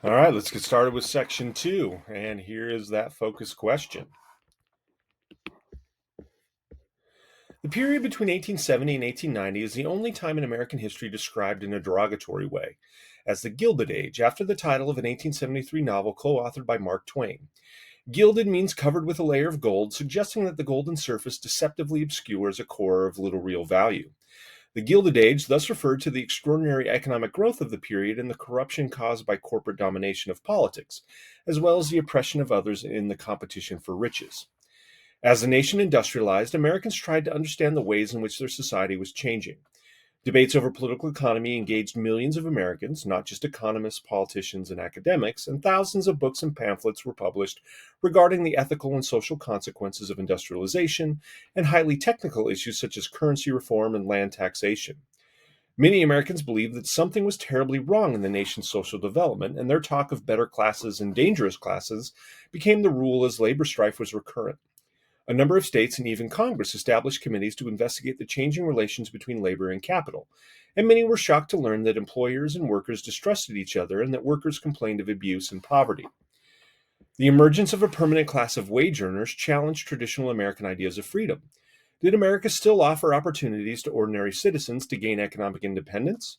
All right, let's get started with section 2. And here is that focus question. The period between 1870 and 1890 is the only time in American history described in a derogatory way as the Gilded Age, after the title of an 1873 novel co-authored by Mark Twain. Gilded means covered with a layer of gold, suggesting that the golden surface deceptively obscures a core of little real value. The Gilded Age thus referred to the extraordinary economic growth of the period and the corruption caused by corporate domination of politics, as well as the oppression of others in the competition for riches. As the nation industrialized, Americans tried to understand the ways in which their society was changing. Debates over political economy engaged millions of Americans, not just economists, politicians, and academics, and thousands of books and pamphlets were published regarding the ethical and social consequences of industrialization and highly technical issues such as currency reform and land taxation. Many Americans believed that something was terribly wrong in the nation's social development, and their talk of better classes and dangerous classes became the rule as labor strife was recurrent. A number of states and even Congress established committees to investigate the changing relations between labor and capital, and many were shocked to learn that employers and workers distrusted each other and that workers complained of abuse and poverty. The emergence of a permanent class of wage earners challenged traditional American ideas of freedom. Did America still offer opportunities to ordinary citizens to gain economic independence?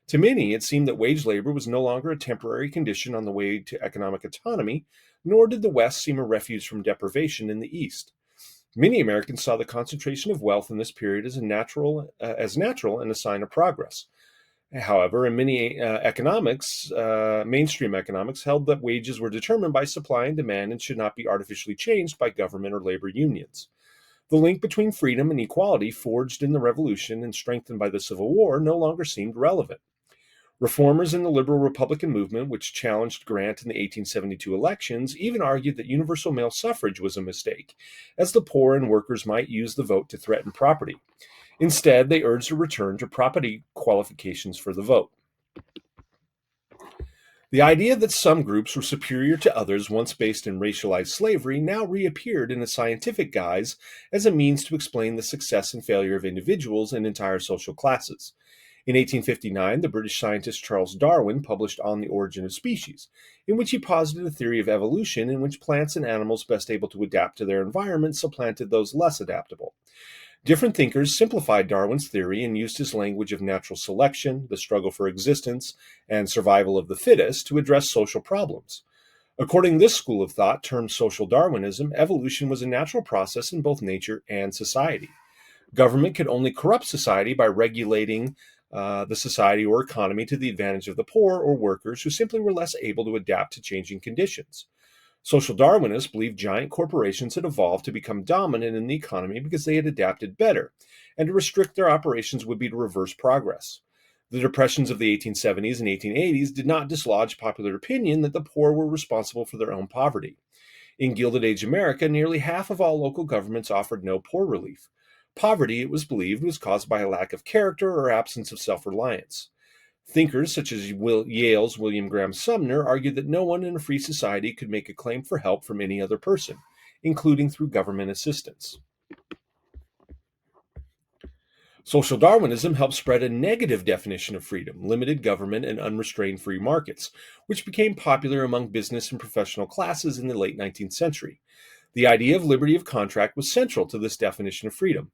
To many, it seemed that wage labor was no longer a temporary condition on the way to economic autonomy, nor did the West seem a refuge from deprivation in the East. Many Americans saw the concentration of wealth in this period as natural and a sign of progress. However, in many mainstream economics held that wages were determined by supply and demand and should not be artificially changed by government or labor unions. The link between freedom and equality, forged in the Revolution and strengthened by the Civil War, no longer seemed relevant. Reformers in the liberal Republican movement, which challenged Grant in the 1872 elections, even argued that universal male suffrage was a mistake, as the poor and workers might use the vote to threaten property. Instead, they urged a return to property qualifications for the vote. The idea that some groups were superior to others, once based in racialized slavery, now reappeared in a scientific guise as a means to explain the success and failure of individuals and entire social classes. In 1859, the British scientist Charles Darwin published On the Origin of Species, in which he posited a theory of evolution in which plants and animals best able to adapt to their environment supplanted those less adaptable. Different thinkers simplified Darwin's theory and used his language of natural selection, the struggle for existence, and survival of the fittest to address social problems. According to this school of thought, termed social Darwinism, evolution was a natural process in both nature and society. Government could only corrupt society by regulating the society or economy to the advantage of the poor or workers who simply were less able to adapt to changing conditions. Social Darwinists believed giant corporations had evolved to become dominant in the economy because they had adapted better, and to restrict their operations would be to reverse progress. The depressions of the 1870s and 1880s did not dislodge popular opinion that the poor were responsible for their own poverty. In Gilded Age America, nearly half of all local governments offered no poor relief. Poverty, it was believed, was caused by a lack of character or absence of self-reliance. Thinkers such as Yale's William Graham Sumner argued that no one in a free society could make a claim for help from any other person, including through government assistance. Social Darwinism helped spread a negative definition of freedom, limited government, and unrestrained free markets, which became popular among business and professional classes in the late 19th century. The idea of liberty of contract was central to this definition of freedom.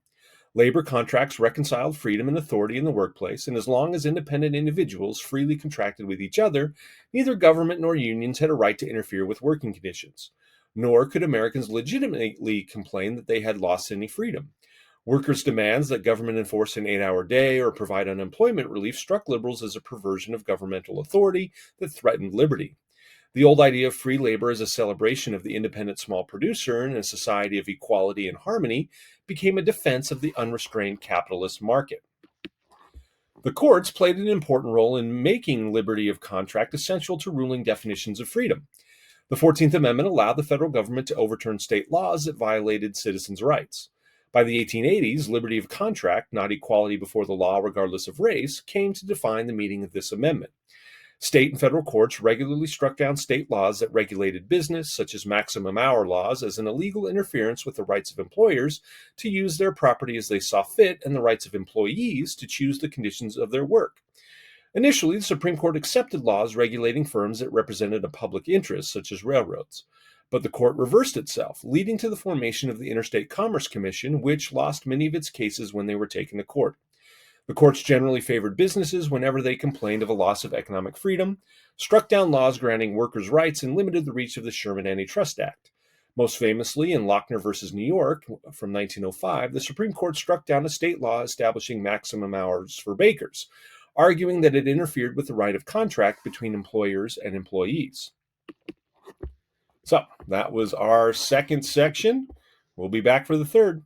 Labor contracts reconciled freedom and authority in the workplace, and as long as independent individuals freely contracted with each other, neither government nor unions had a right to interfere with working conditions. Nor could Americans legitimately complain that they had lost any freedom. Workers' demands that government enforce an 8-hour day or provide unemployment relief struck liberals as a perversion of governmental authority that threatened liberty. The old idea of free labor as a celebration of the independent small producer in a society of equality and harmony became a defense of the unrestrained capitalist market. The courts played an important role in making liberty of contract essential to ruling definitions of freedom. The 14th Amendment allowed the federal government to overturn state laws that violated citizens' rights. By the 1880s, liberty of contract, not equality before the law regardless of race, came to define the meaning of this amendment. State and federal courts regularly struck down state laws that regulated business, such as maximum hour laws, as an illegal interference with the rights of employers to use their property as they saw fit and the rights of employees to choose the conditions of their work. Initially, the Supreme Court accepted laws regulating firms that represented a public interest, such as railroads. But the court reversed itself, leading to the formation of the Interstate Commerce Commission, which lost many of its cases when they were taken to court. The courts generally favored businesses whenever they complained of a loss of economic freedom, struck down laws granting workers' rights, and limited the reach of the Sherman Antitrust Act. Most famously, in Lochner v. New York from 1905, the Supreme Court struck down a state law establishing maximum hours for bakers, arguing that it interfered with the right of contract between employers and employees. So, that was our second section. We'll be back for the third.